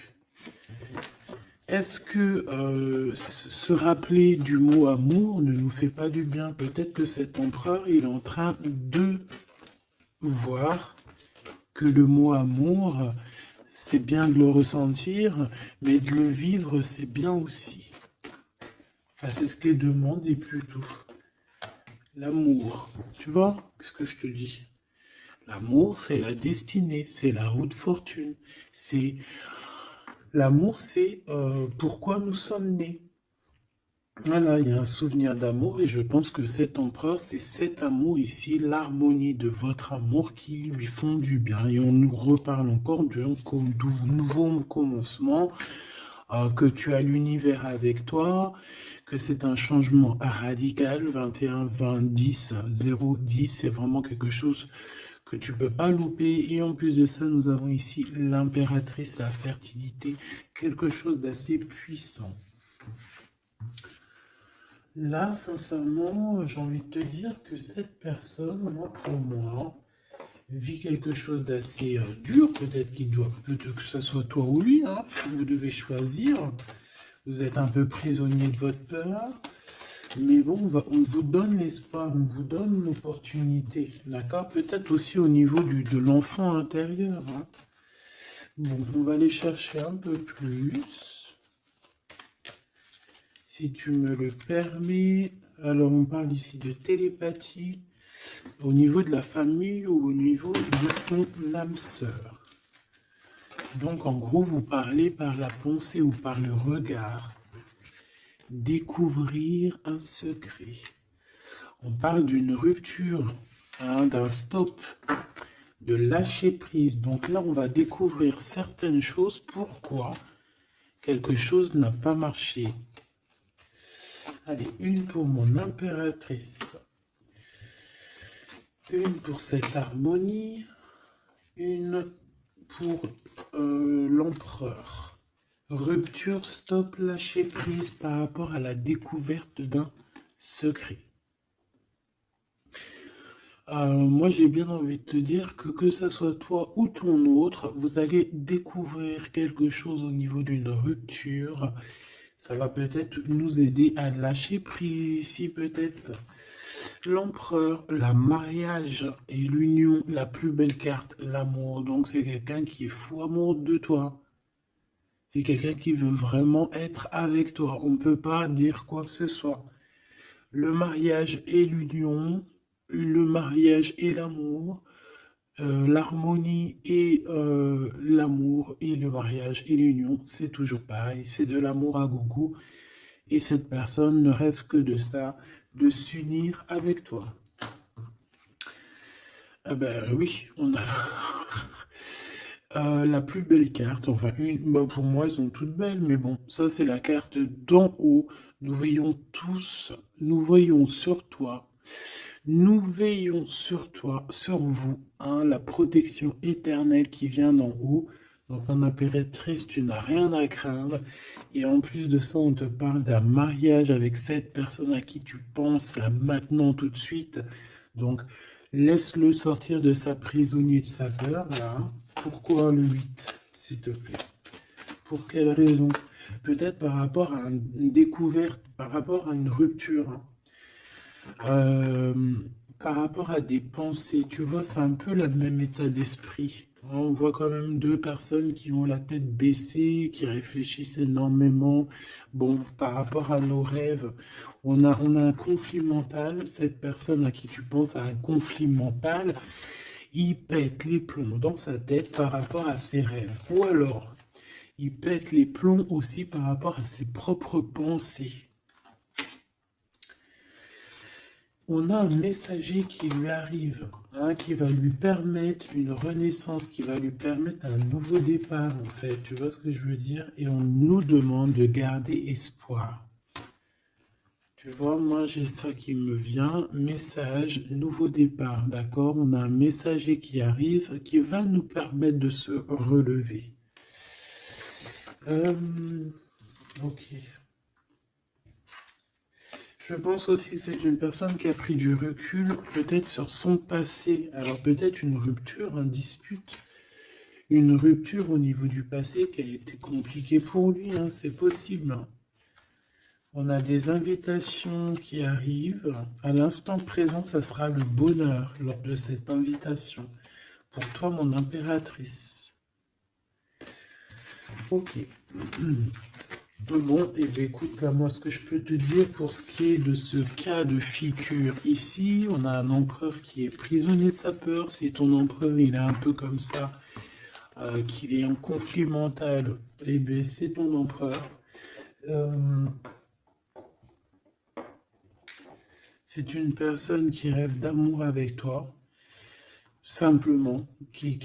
S1: est-ce que se rappeler du mot amour ne nous fait pas du bien? Peut-être que cet empereur, il est en train de voir que le mot amour, c'est bien de le ressentir, mais de le vivre, c'est bien aussi. Enfin, c'est ce que les deux mondes et plutôt. L'amour, tu vois ce que je te dis? L'amour, c'est la destinée, c'est la haute fortune. C'est l'amour, c'est pourquoi nous sommes nés. Voilà, il y a un souvenir d'amour et je pense que cet empereur, c'est cet amour ici, l'harmonie de votre amour qui lui font du bien. Et on nous reparle encore d'un nouveau commencement, que tu as l'univers avec toi, que c'est un changement radical, 21, 20, 10, 0, 10, c'est vraiment quelque chose que tu peux pas louper. Et en plus de ça, nous avons ici l'impératrice, la fertilité, quelque chose d'assez puissant. Là, sincèrement, j'ai envie de te dire que cette personne, moi, pour moi, vit quelque chose d'assez dur. Peut-être que ce soit toi ou lui, hein. Vous devez choisir. Vous êtes un peu prisonnier de votre peur. Mais bon, on vous donne l'espoir, on vous donne l'opportunité. D'accord? Peut-être aussi au niveau de l'enfant intérieur, hein. Bon, on va aller chercher un peu plus. Si tu me le permets, alors on parle ici de télépathie au niveau de la famille ou au niveau de ton âme sœur. Donc en gros, vous parlez par la pensée ou par le regard. Découvrir un secret. On parle d'une rupture, hein, d'un stop, de lâcher prise. Donc là, on va découvrir certaines choses. Pourquoi quelque chose n'a pas marché? Allez, une pour mon impératrice. Une pour cette harmonie. Une pour l'empereur. Rupture, stop, lâcher prise par rapport à la découverte d'un secret. Moi, j'ai bien envie de te dire que ça soit toi ou ton autre, vous allez découvrir quelque chose au niveau d'une rupture. Ça va peut-être nous aider à lâcher prise ici, peut-être. L'empereur, la mariage et l'union, la plus belle carte, l'amour. Donc, c'est quelqu'un qui est fou amoureux de toi. C'est quelqu'un qui veut vraiment être avec toi. On ne peut pas dire quoi que ce soit. Le mariage et l'union, le mariage et l'amour, l'harmonie et l'amour et le mariage et l'union, c'est toujours pareil. C'est de l'amour à gogo. Et cette personne ne rêve que de ça, de s'unir avec toi. Ah ben oui, on a la plus belle carte. Enfin, pour moi, elles sont toutes belles, mais bon, ça c'est la carte d'en haut. Nous voyons tous, nous voyons sur toi Nous veillons sur toi, sur vous, hein, la protection éternelle qui vient d'en haut. Donc en impératrice, tu n'as rien à craindre. Et en plus de ça, on te parle d'un mariage avec cette personne à qui tu penses là maintenant tout de suite. Donc laisse-le sortir de sa prisonnier de sa peur là. Pourquoi le 8, s'il te plaît? Pour quelle raison? Peut-être par rapport à une découverte, par rapport à une rupture, hein. Euh, Par rapport à des pensées, tu vois, c'est un peu le même état d'esprit. On voit quand même deux personnes qui ont la tête baissée, qui réfléchissent énormément. Bon, par rapport à nos rêves, on a un conflit mental. Cette personne à qui tu penses a un conflit mental. Il pète les plombs dans sa tête par rapport à ses rêves. Ou alors, il pète les plombs aussi par rapport à ses propres pensées. On a un messager qui lui arrive, hein, qui va lui permettre une renaissance, qui va lui permettre un nouveau départ, en fait. Tu vois ce que je veux dire? Et on nous demande de garder espoir. Tu vois, moi j'ai ça qui me vient, message, nouveau départ, d'accord? On a un messager qui arrive, qui va nous permettre de se relever. Ok. Je pense aussi que c'est une personne qui a pris du recul, peut-être sur son passé. Alors peut-être une rupture, une dispute, une rupture au niveau du passé qui a été compliquée pour lui, hein, c'est possible. On a des invitations qui arrivent. À l'instant présent, ça sera le bonheur lors de cette invitation. Pour toi, mon impératrice. Ok. Bon, et bien écoute, là, moi, ce que je peux te dire pour ce qui est de ce cas de figure ici, on a un empereur qui est prisonnier de sa peur. Si ton empereur, il est un peu comme ça, qu'il est en conflit mental, et bien c'est ton empereur. C'est une personne qui rêve d'amour avec toi, simplement, qui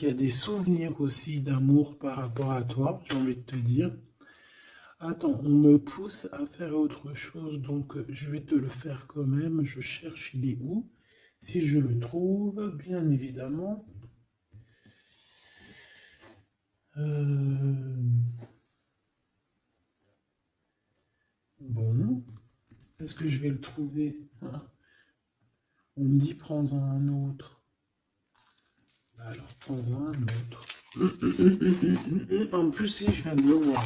S1: a des souvenirs aussi d'amour par rapport à toi, j'ai envie de te dire. Attends, on me pousse à faire autre chose, donc je vais te le faire quand même. Je cherche, il est où? Si je le trouve, bien évidemment. Bon, est-ce que je vais le trouver? Ah, on me dit prends-en un autre. Alors, prends-en un autre. En plus, si je viens de le voir.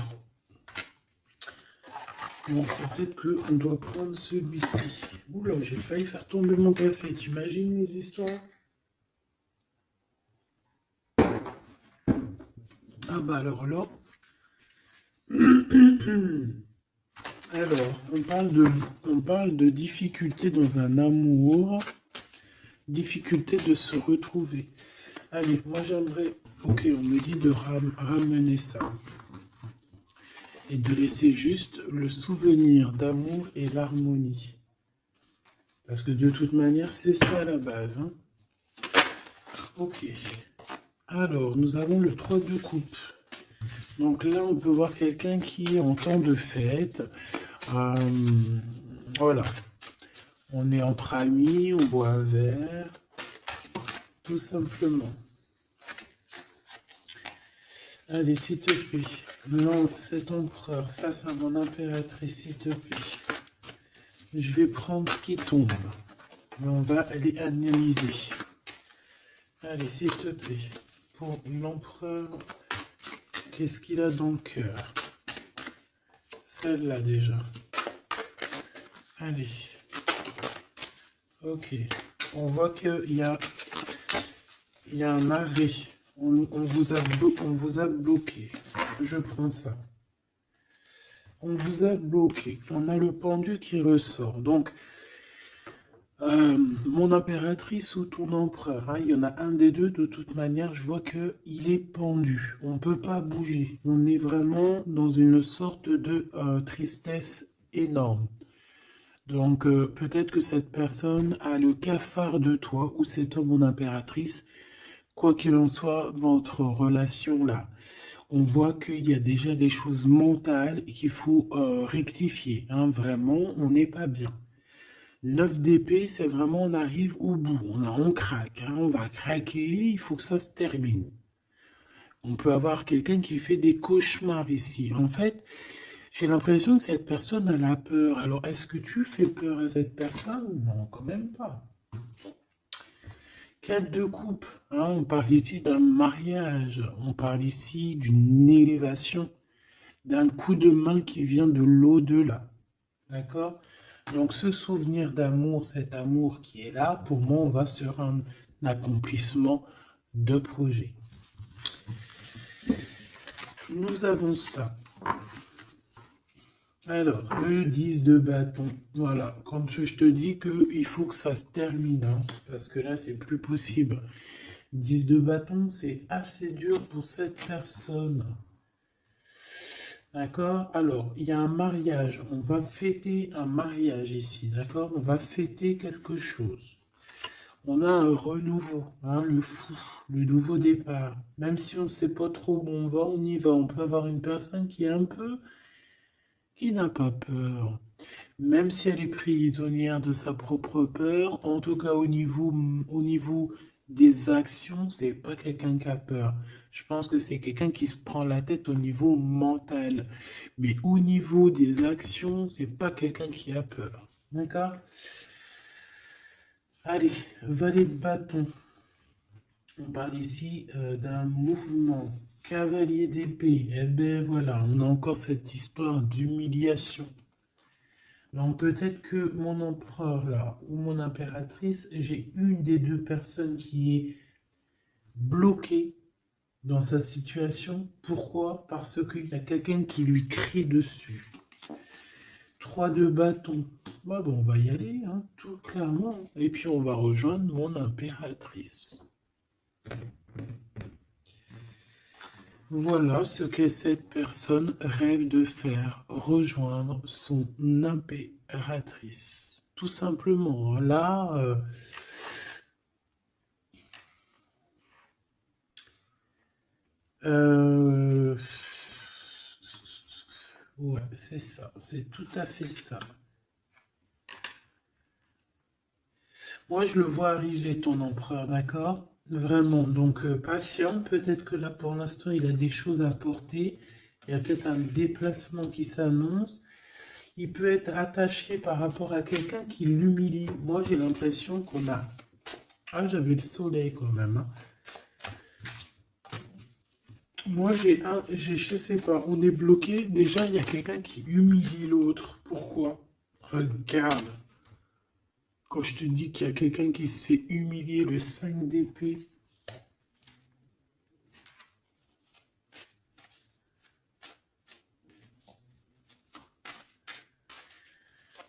S1: Bon, c'est peut-être qu'on doit prendre celui-ci. Oula, j'ai failli faire tomber mon café. T'imagines les histoires? Ah bah alors là. Alors, on parle de difficulté dans un amour, difficulté de se retrouver. Allez, moi j'aimerais, ok, on me dit de ramener ça. Et de laisser juste le souvenir d'amour et l'harmonie. Parce que de toute manière, c'est ça la base, hein. Ok. Alors, nous avons le 3 de coupe. Donc là, on peut voir quelqu'un qui est en temps de fête. Voilà. On est entre amis, on boit un verre. Tout simplement. Allez, s'il te plaît. Non, cet empereur face à mon impératrice, s'il te plaît. Je vais prendre ce qui tombe. Mais on va aller analyser. Allez, s'il te plaît. Pour l'empereur, qu'est-ce qu'il a dans le cœur? Celle-là déjà. Allez. Ok. On voit qu'il y a un arrêt. On vous a bloqué. Je prends ça. On vous a bloqué. On a le pendu qui ressort. Donc, mon impératrice ou ton empereur, hein, il y en a un des deux, de toute manière, je vois qu'il est pendu. On ne peut pas bouger. On est vraiment dans une sorte de tristesse énorme. Donc, peut-être que cette personne a le cafard de toi, ou cet homme, mon impératrice. Quoi qu'il en soit, votre relation là, on voit qu'il y a déjà des choses mentales et qu'il faut rectifier, hein, vraiment, on n'est pas bien. 9 d'épée, c'est vraiment on arrive au bout, on craque, hein, on va craquer, il faut que ça se termine. On peut avoir quelqu'un qui fait des cauchemars ici. En fait, j'ai l'impression que cette personne, elle a peur. Alors, est-ce que tu fais peur à cette personne? Non, quand même pas. 4 de coupe, hein, on parle ici d'un mariage, on parle ici d'une élévation, d'un coup de main qui vient de l'au-delà. D'accord? Donc ce souvenir d'amour, cet amour qui est là, pour moi, on va sur un accomplissement de projet. Nous avons ça. Alors, le 10 de bâton. Voilà, quand je te dis qu'il faut que ça se termine, hein, parce que là, c'est plus possible. 10 de bâton, c'est assez dur pour cette personne. D'accord? Alors, il y a un mariage. On va fêter un mariage ici. D'accord? On va fêter quelque chose. On a un renouveau, hein, le fou, le nouveau départ. Même si on ne sait pas trop où on va, on y va. On peut avoir une personne qui est un peu, qui n'a pas peur. Même si elle est prisonnière de sa propre peur, en tout cas au niveau des actions, c'est pas quelqu'un qui a peur. Je pense que c'est quelqu'un qui se prend la tête au niveau mental. Mais au niveau des actions, c'est pas quelqu'un qui a peur. D'accord? Allez, valet de bâton. On parle ici d'un mouvement. Cavalier d'épée. Eh bien voilà, on a encore cette histoire d'humiliation. Donc peut-être que mon empereur là, ou mon impératrice, j'ai une des deux personnes qui est bloquée dans sa situation. Pourquoi? Parce qu'il y a quelqu'un qui lui crie dessus. 3 de bâton. Bah bon, on va y aller, hein, tout clairement. Et puis on va rejoindre mon impératrice. Voilà ce que cette personne rêve de faire, rejoindre son impératrice. Tout simplement, là, ouais, c'est ça, c'est tout à fait ça. Moi, je le vois arriver, ton empereur, d'accord? Vraiment, donc patient, peut-être que là, pour l'instant, il a des choses à porter. Il y a peut-être un déplacement qui s'annonce. Il peut être attaché par rapport à quelqu'un qui l'humilie. Moi, j'ai l'impression qu'on a... Ah, j'avais le soleil quand même, hein. Moi, je sais pas, on est bloqué. Déjà, il y a quelqu'un qui humilie l'autre. Pourquoi? Regarde. Quand je te dis qu'il y a quelqu'un qui se fait humilier, le 5 d'épée.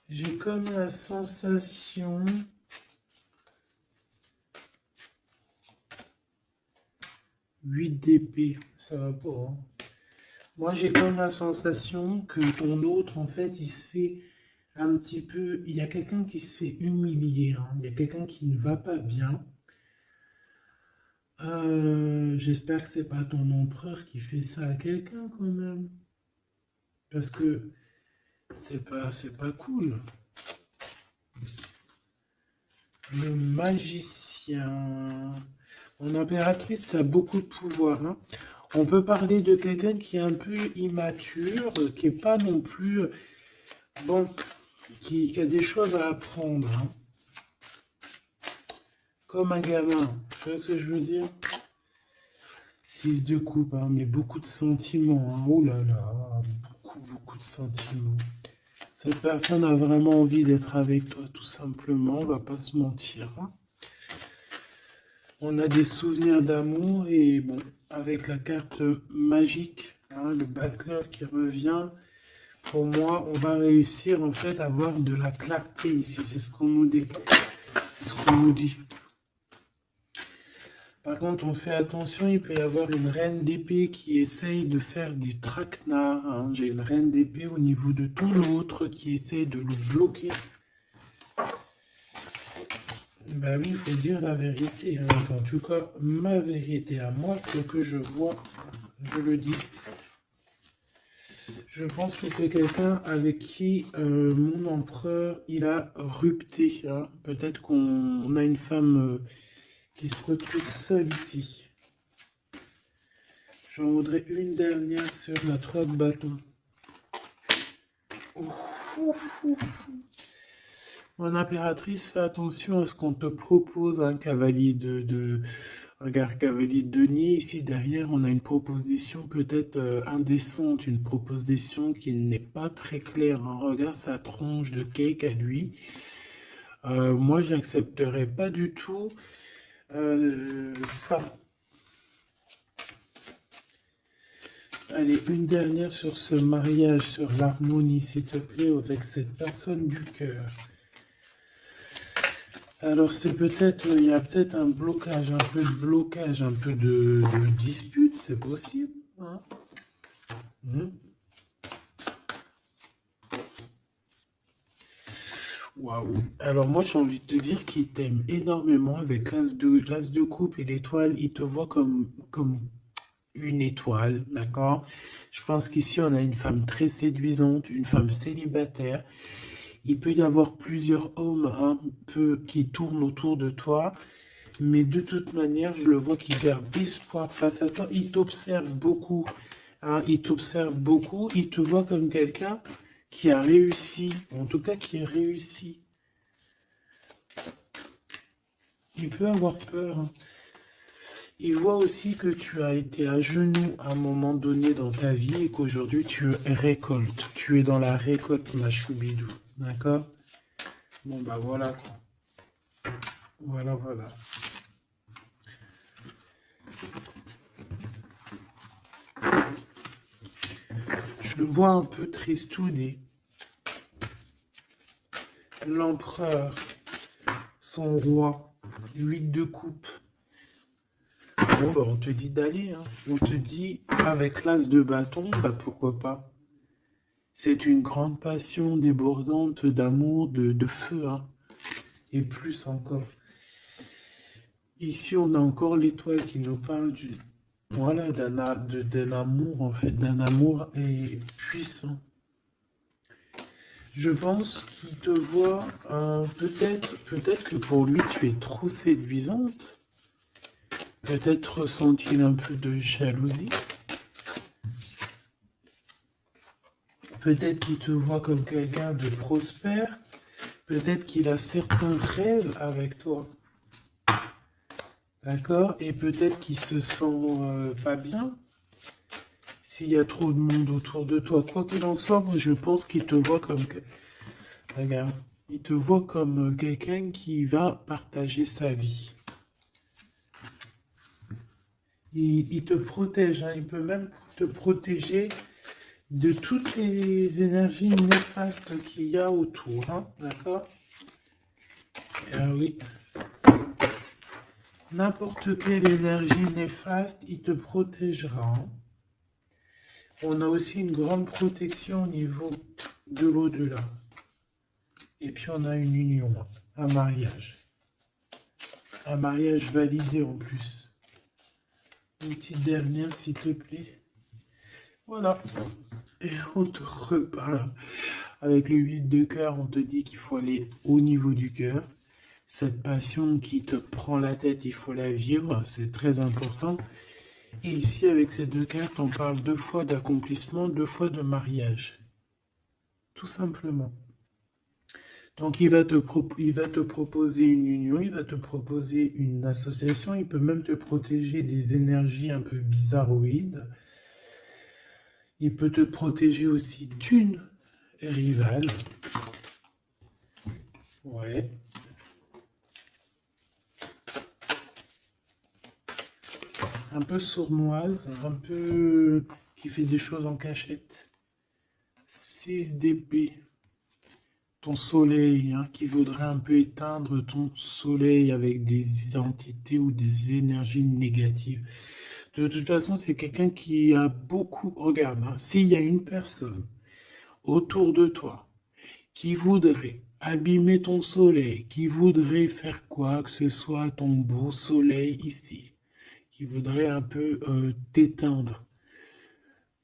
S1: J'ai comme la sensation... 8 d'épée, ça va pas, hein. Moi, j'ai comme la sensation que ton autre, en fait, il se fait un petit peu... Il y a quelqu'un qui se fait humilier, hein. Il y a quelqu'un qui ne va pas bien. J'espère que c'est pas ton empereur qui fait ça à quelqu'un, quand même. Parce que c'est pas cool. Le magicien. Mon impératrice a beaucoup de pouvoir, hein. On peut parler de quelqu'un qui est un peu immature, qui est pas non plus... Bon, qui a des choses à apprendre, hein. Comme un gamin. Tu vois ce que je veux dire? 6 de coupe, hein, mais beaucoup de sentiments, hein. Oh là là, beaucoup de sentiments. Cette personne a vraiment envie d'être avec toi, tout simplement, on va pas se mentir, hein. On a des souvenirs d'amour et bon, avec la carte magique, hein, le battleur qui revient, pour moi, on va réussir en fait à avoir de la clarté ici. C'est ce qu'on nous dit. C'est ce qu'on nous dit. Par contre, on fait attention, il peut y avoir une reine d'épée qui essaye de faire du traquenard, hein. J'ai une reine d'épée au niveau de tout l'autre qui essaye de le bloquer. Ben oui, il faut dire la vérité, hein. Enfin, en tout cas, ma vérité à moi, ce que je vois, je le dis. Je pense que c'est quelqu'un avec qui mon empereur, il a rupté, hein. Peut-être qu'on a une femme qui se retrouve seule ici. J'en voudrais une dernière sur la 3 de bâton. Ouf, ouf, ouf. Mon impératrice, fais attention à ce qu'on te propose, un cavalier Regarde, cavalier de Denis, ici derrière, on a une proposition peut-être indécente, une proposition qui n'est pas très claire, hein. Regarde sa tronche de cake à lui. Moi, j'accepterais pas du tout ça. Allez, une dernière sur ce mariage, sur l'harmonie, s'il te plaît, avec cette personne du cœur. Alors c'est peut-être, il y a peut-être un blocage, un peu de blocage, un peu de dispute, c'est possible, hein. Waouh. Alors moi j'ai envie de te dire qu'il t'aime énormément avec l'as de coupe et l'étoile, il te voit comme une étoile, d'accord? Je pense qu'ici on a une femme très séduisante, une femme célibataire. Il peut y avoir plusieurs hommes un peu qui tournent autour de toi, mais de toute manière, je le vois qui garde espoir face à toi. Il t'observe beaucoup, hein, il t'observe beaucoup, il te voit comme quelqu'un qui a réussi, en tout cas qui a réussi. Il peut avoir peur, hein. Il voit aussi que tu as été à genoux à un moment donné dans ta vie et qu'aujourd'hui tu récoltes. Tu es dans la récolte, ma choubidou. D'accord? Bon, bah voilà quoi. Voilà, voilà. Je le vois un peu tristouné. L'empereur, son roi, 8 de coupe. Bon, bah, on te dit d'aller, hein. On te dit, avec l'as de bâton, bah pourquoi pas. C'est une grande passion débordante d'amour, de feu, hein. Et plus encore. Ici, on a encore l'étoile qui nous parle voilà, d'un amour, en fait, d'un amour puissant. Je pense qu'il te voit, peut-être que pour lui, tu es trop séduisante. Peut-être ressent-il un peu de jalousie. Peut-être qu'il te voit comme quelqu'un de prospère. Peut-être qu'il a certains rêves avec toi. D'accord? Et peut-être qu'il se sent pas bien s'il y a trop de monde autour de toi. Quoi qu'il en soit, moi je pense qu'il te voit comme... Regarde, il te voit comme quelqu'un qui va partager sa vie. Il te protège, hein. Il peut même te protéger de toutes les énergies néfastes qu'il y a autour, hein. D'accord? Ah oui. N'importe quelle énergie néfaste, il te protégera, hein. On a aussi une grande protection au niveau de l'au-delà. Et puis on a une union, un mariage. Un mariage validé en plus. Une petite dernière, s'il te plaît. Voilà. Et on te reparle. Avec le 8 de cœur, on te dit qu'il faut aller au niveau du cœur. Cette passion qui te prend la tête, il faut la vivre, c'est très important. Et ici, avec ces deux cartes, on parle 2 fois d'accomplissement, 2 fois de mariage. Tout simplement. Donc, il va te proposer une union, il va te proposer une association, il peut même te protéger des énergies un peu bizarroïdes. Il peut te protéger aussi d'une rivale. Ouais. Un peu sournoise, un peu qui fait des choses en cachette. 6 d'épée. Ton soleil, hein, qui voudrait un peu éteindre ton soleil avec des entités ou des énergies négatives. De toute façon, c'est quelqu'un qui a beaucoup... Regarde, hein, s'il y a une personne autour de toi qui voudrait abîmer ton soleil, qui voudrait faire quoi que ce soit à ton beau soleil ici, qui voudrait un peu t'éteindre,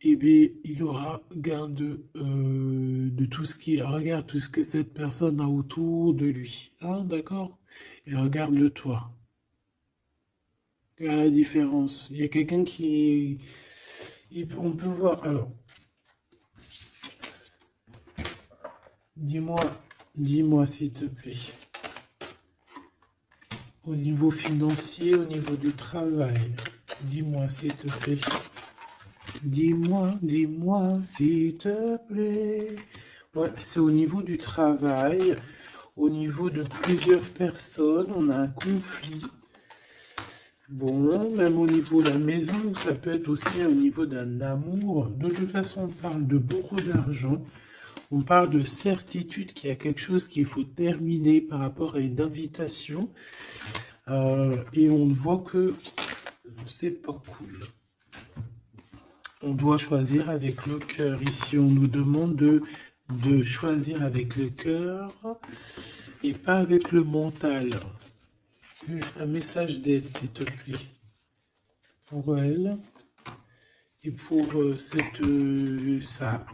S1: eh bien, il aura garde de tout ce qui regarde tout ce que cette personne a autour de lui. Hein, d'accord? Et regarde toi. Regarde la différence. Il y a quelqu'un qui... on peut voir. Alors, dis-moi, dis-moi s'il te plaît. Au niveau financier, au niveau du travail. Dis-moi s'il te plaît. Dis-moi s'il te plaît. Ouais, c'est au niveau du travail, au niveau de plusieurs personnes, on a un conflit. Bon, même au niveau de la maison, ça peut être aussi au niveau d'un amour. De toute façon, on parle de beaucoup d'argent. On parle de certitude qu'il y a quelque chose qu'il faut terminer par rapport à une invitation. Et on voit que c'est pas cool. On doit choisir avec le cœur. Ici, on nous demande de choisir avec le cœur et pas avec le mental. Un message d'aide, s'il te plaît. Pour elle et pour ça.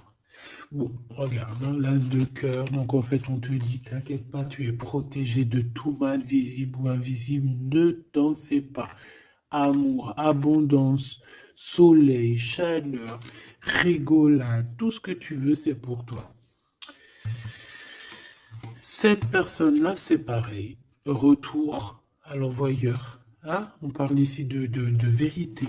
S1: Bon, regarde, hein, l'as de cœur. Donc, en fait, on te dit, t'inquiète pas, tu es protégé de tout mal, visible ou invisible. Ne t'en fais pas. Amour, abondance, soleil, chaleur, rigolade, tout ce que tu veux, c'est pour toi. Cette personne-là, c'est pareil. Retour à l'envoyeur. Hein? On parle ici de vérité.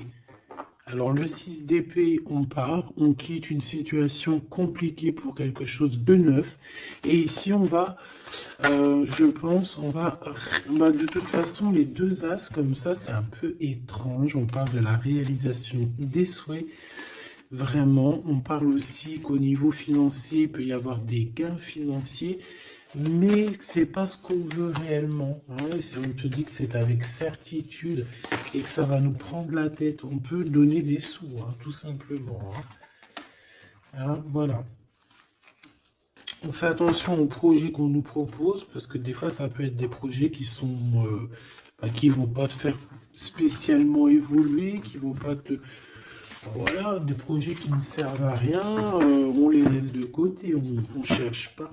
S1: Alors le 6 d'épée, on part, on quitte une situation compliquée pour quelque chose de neuf. Et ici, on va, je pense, de toute façon, les deux as comme ça, c'est un peu étrange. On parle de la réalisation des souhaits. Vraiment, on parle aussi qu'au niveau financier, il peut y avoir des gains financiers. Mais c'est pas ce qu'on veut réellement. Hein. Si on te dit que c'est avec certitude et que ça va nous prendre la tête, on peut donner des sous, hein, tout simplement. Hein, voilà. On fait attention aux projets qu'on nous propose, parce que des fois, ça peut être des projets qui sont, qui vont pas te faire spécialement évoluer, qui vont pas te... Voilà, des projets qui ne servent à rien, on les laisse de côté, on ne cherche pas.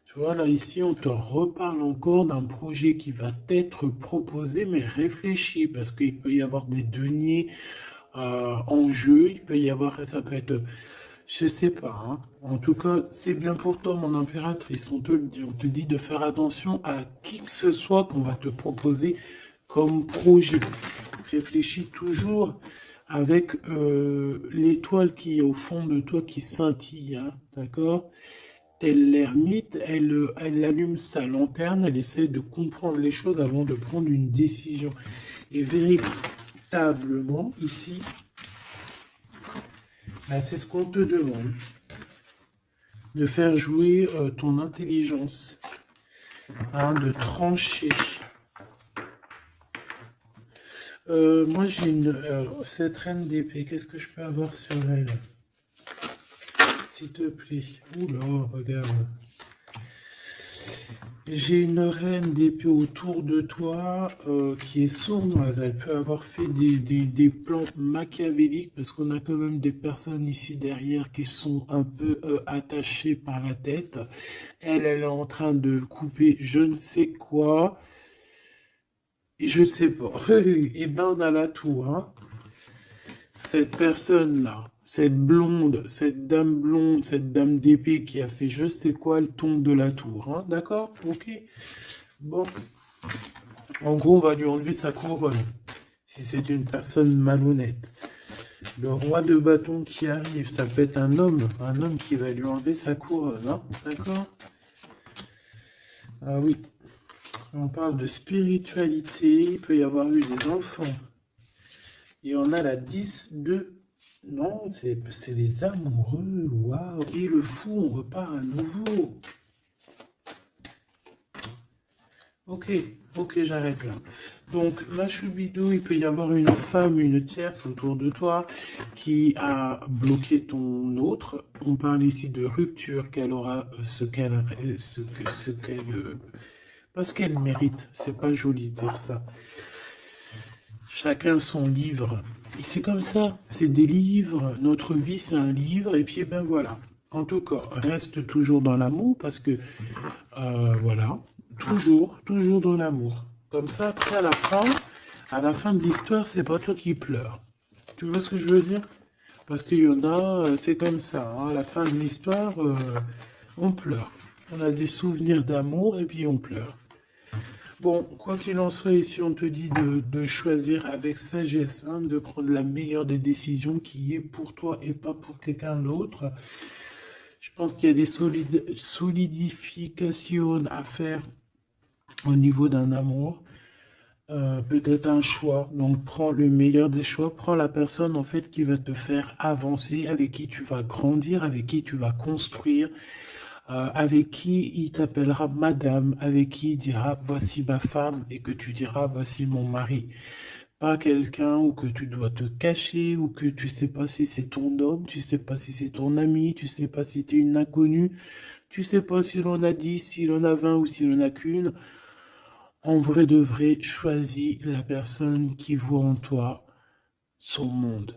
S1: Tu vois, là, ici, on te reparle encore d'un projet qui va t'être proposé, mais réfléchi, parce qu'il peut y avoir des deniers en jeu, il peut y avoir, ça peut être, je sais pas, hein. En tout cas, c'est bien pour toi, mon impératrice, on te dit de faire attention à qui que ce soit qu'on va te proposer comme projet. Réfléchis toujours avec l'étoile qui est au fond de toi qui scintille, hein, d'accord? Telle l'ermite, elle allume sa lanterne, elle essaie de comprendre les choses avant de prendre une décision. Et véritablement, ici, c'est ce qu'on te demande. De faire jouer ton intelligence, hein, de trancher. Moi, j'ai cette reine d'épée, qu'est-ce que je peux avoir sur elle? S'il te plaît. Oula, regarde. J'ai une reine d'épée autour de toi qui est sournoise. Elle peut avoir fait des plans machiavéliques parce qu'on a quand même des personnes ici derrière qui sont un peu attachées par la tête. Elle est en train de couper je ne sais quoi. Et je sais pas. Et ben on a la tour, hein. Cette personne-là, cette blonde, cette dame d'épée qui a fait je sais quoi, elle tombe de la tour. Hein, d'accord? Ok. Bon. En gros, on va lui enlever sa couronne. Si c'est une personne malhonnête. Le roi de bâton qui arrive, ça peut être un homme qui va lui enlever sa couronne. Hein, d'accord? Ah oui. On parle de spiritualité. Il peut y avoir eu des enfants. Et on a la 10 de... Non, c'est les amoureux. Waouh. Et le fou, on repart à nouveau. Ok, j'arrête là. Donc, la choubidou, il peut y avoir une femme, une tierce autour de toi qui a bloqué ton autre. On parle ici de rupture, qu'elle aura parce qu'elle mérite. C'est pas joli de dire ça. Chacun son livre. Et c'est comme ça, c'est des livres, notre vie c'est un livre, et puis ben voilà. En tout cas, reste toujours dans l'amour parce que, voilà, toujours, toujours dans l'amour. Comme ça, après à la fin de l'histoire, c'est pas toi qui pleures. Tu vois ce que je veux dire? Parce qu'il y en a, c'est comme ça, hein, à la fin de l'histoire, on pleure. On a des souvenirs d'amour et puis on pleure. Bon, quoi qu'il en soit, ici on te dit de choisir avec sagesse, hein, de prendre la meilleure des décisions qui est pour toi et pas pour quelqu'un d'autre. Je pense qu'il y a des solidifications à faire au niveau d'un amour. Peut-être un choix. Donc prends le meilleur des choix, prends la personne en fait qui va te faire avancer, avec qui tu vas grandir, avec qui tu vas construire, avec qui il t'appellera madame, avec qui il dira voici ma femme et que tu diras voici mon mari. Pas quelqu'un où que tu dois te cacher, ou que tu sais pas si c'est ton homme, tu sais pas si c'est ton ami, tu sais pas si tu es une inconnue, tu sais pas si l'on a 10, si l'on a 20 ou si l'on a qu'une. En vrai de vrai, choisis la personne qui voit en toi son monde.